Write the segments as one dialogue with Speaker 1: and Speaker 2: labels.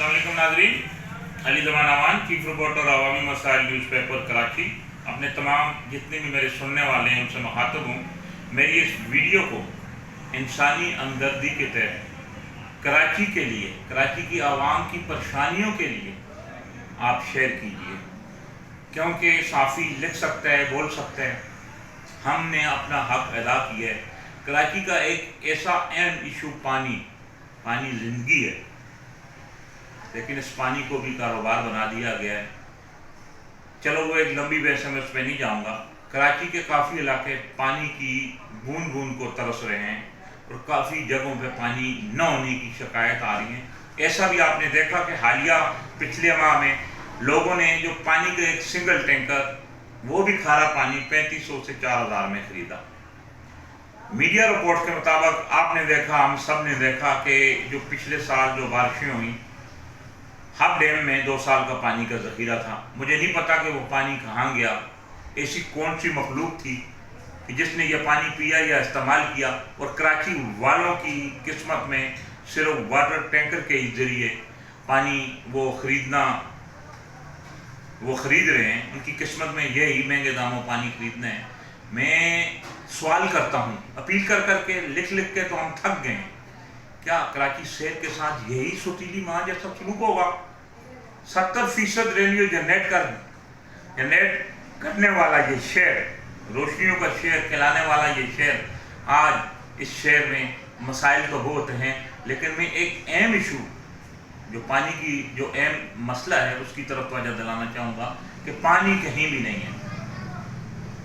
Speaker 1: अस्सलाम वालेकुम नाज़रीन, अली ज़मान अवान, चीफ रिपोर्टर अवामी मसाइल न्यूज़ पेपर कराची। अपने तमाम जितने भी मेरे सुनने वाले हैं उनसे मुखातब हूँ। मेरी इस वीडियो को इंसानी हमदर्दी के तहत कराची के लिए, कराची की आवाम की परेशानियों के लिए आप शेयर कीजिए, क्योंकि साफ़ी लिख सकता है, बोल सकता है, हमने अपना हक अदा किया है। कराची का एक ऐसा अहम इशू पानी ज़िंदगी है, लेकिन इस पानी को भी कारोबार बना दिया गया है। चलो वो एक लंबी बहस है, मैं उस पर नहीं जाऊँगा। कराची के काफ़ी इलाके पानी की बूंद बूंद को तरस रहे हैं और काफ़ी जगहों पे पानी न होने की शिकायत आ रही है। ऐसा भी आपने देखा कि हालिया पिछले माह में लोगों ने जो पानी का एक सिंगल टैंकर, वो भी खारा पानी 3500 से 4000 में ख़रीदा। मीडिया रिपोर्ट के मुताबिक आपने देखा, हम सब ने देखा कि जो पिछले साल जो बारिशें हुई, हब डैम में 2 साल का पानी का ज़ख़ीरा था। मुझे नहीं पता कि वो पानी कहाँ गया, ऐसी कौन सी मखलूक थी कि जिसने ये पानी पिया या इस्तेमाल किया। और कराची वालों की किस्मत में सिर्फ वाटर टैंकर के ज़रिए पानी वो ख़रीद रहे हैं। उनकी किस्मत में यही महंगे दामों पानी ख़रीदना है। मैं सवाल करता हूँ, अपील कर करके, लिख के तो हम थक गए हैं। क्या कराची शहर के साथ यही सुतीली माँ जैसा सलूक होगा? 70% रेवेन्यू जनरेट करने वाला ये शहर, रोशनियों का शहर कहलाने वाला ये शहर, आज इस शहर में मसाइल तो बहुत हैं, लेकिन मैं एक अहम इशू जो पानी की जो अहम मसला है उसकी तरफ तवज्जो दिलाना चाहूँगा कि पानी कहीं भी नहीं है।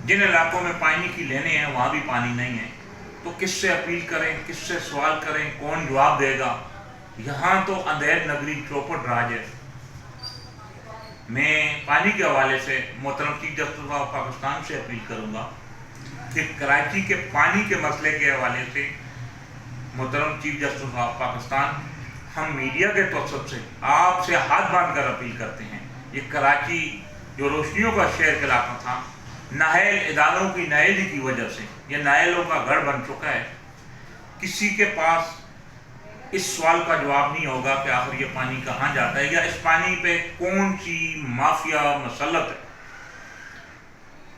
Speaker 1: जिन इलाकों में पानी की लेने हैं वहाँ भी पानी नहीं है, तो किससे अपील करें, किससे सवाल करें, कौन जवाब देगा? यहाँ तो अंधेर नगरी चौपट राज है। मैं पानी के हवाले से मोहतरम चीफ जस्टिस ऑफ पाकिस्तान से अपील करूँगा कि कराची के पानी के मसले के हवाले से मोहतरम चीफ जस्टिस ऑफ पाकिस्तान, हम मीडिया के तवज्जुह से आपसे हाथ बांध कर अपील करते हैं। ये कराची जो रोशनियों का शहर कहलाता था, नाहल इदारों की नाअहली की वजह से ये नाअहलों का घर बन चुका है। किसी के पास इस सवाल का जवाब नहीं होगा कि आखिर ये पानी कहाँ जाता है या इस पानी पे कौन सी माफिया मसलत है।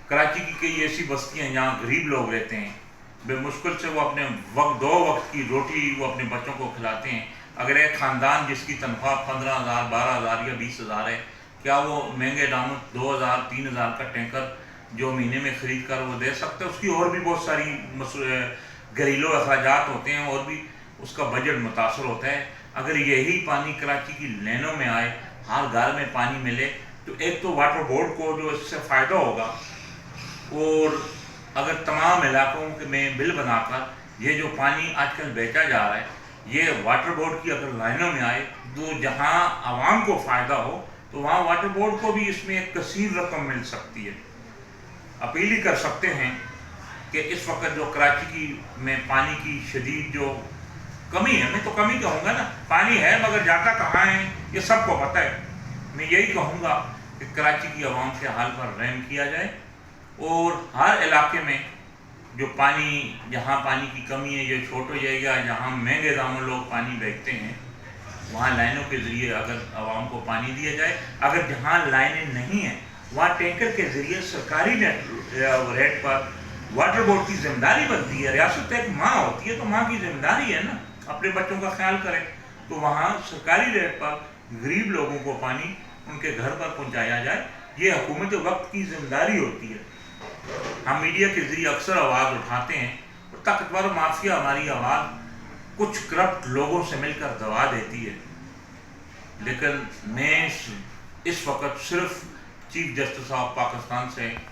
Speaker 1: कराची की कई ऐसी बस्तियाँ हैं जहाँ गरीब लोग रहते हैं, बेमुश्किल से वो अपने दो वक्त की रोटी वो अपने बच्चों को खिलाते हैं। अगर एक ख़ानदान जिसकी तनख्वाह 15,000, 12,000 या 20,000 है, क्या वो महंगे दामों 2,000, 3,000 का टैंकर जो महीने में ख़रीद कर वो दे सकते हैं? उसकी और भी बहुत सारी घरेलू अखराजात होते हैं और भी उसका बजट मुतासर होता है। अगर यही पानी कराची की लेनों में आए, हर घर में पानी मिले, तो एक तो वाटर बोर्ड को जो इससे फ़ायदा होगा, और अगर तमाम इलाकों में बिल बनाकर ये जो पानी आजकल बेचा जा रहा है, ये वाटर बोर्ड की अगर लाइनों में आए, तो जहाँ आवाम को फ़ायदा हो, तो वहाँ वाटर बोर्ड को भी इसमें एक कसीर रकम मिल सकती है। अपील ही कर सकते हैं कि इस वक्त जो कराची में पानी की शदीद जो कमी है, मैं तो कमी कहूँगा ना, पानी है मगर जाता कहाँ है ये सबको पता है। मैं यही कहूँगा कि कराची की आवाम के हाल पर रहम किया जाए और हर इलाके में जो पानी, जहाँ पानी की कमी है, ये छोटो या जहाँ महंगे दामों लोग पानी बेचते हैं, वहाँ लाइनों के ज़रिए अगर आवाम को पानी दिया जाए। अगर जहाँ लाइनें नहीं हैं, वहाँ टैंकर के ज़रिए सरकारी रेट पर वाटर बोर्ड की जिम्मेदारी बनती है। रियासत एक माँ होती है, तो माँ की जिम्मेदारी है ना अपने बच्चों का ख्याल करें, तो वहाँ सरकारी रेट पर गरीब लोगों को पानी उनके घर पर पहुँचाया जाए। ये हुकूमत वक्त की जिम्मेदारी होती है। हम मीडिया के ज़रिए अक्सर आवाज़ उठाते हैं और ताकतवर माफिया हमारी आवाज़ कुछ करप्ट लोगों से मिलकर दबा देती है। लेकिन मैं इस वक्त सिर्फ चीफ जस्टिस ऑफ पाकिस्तान से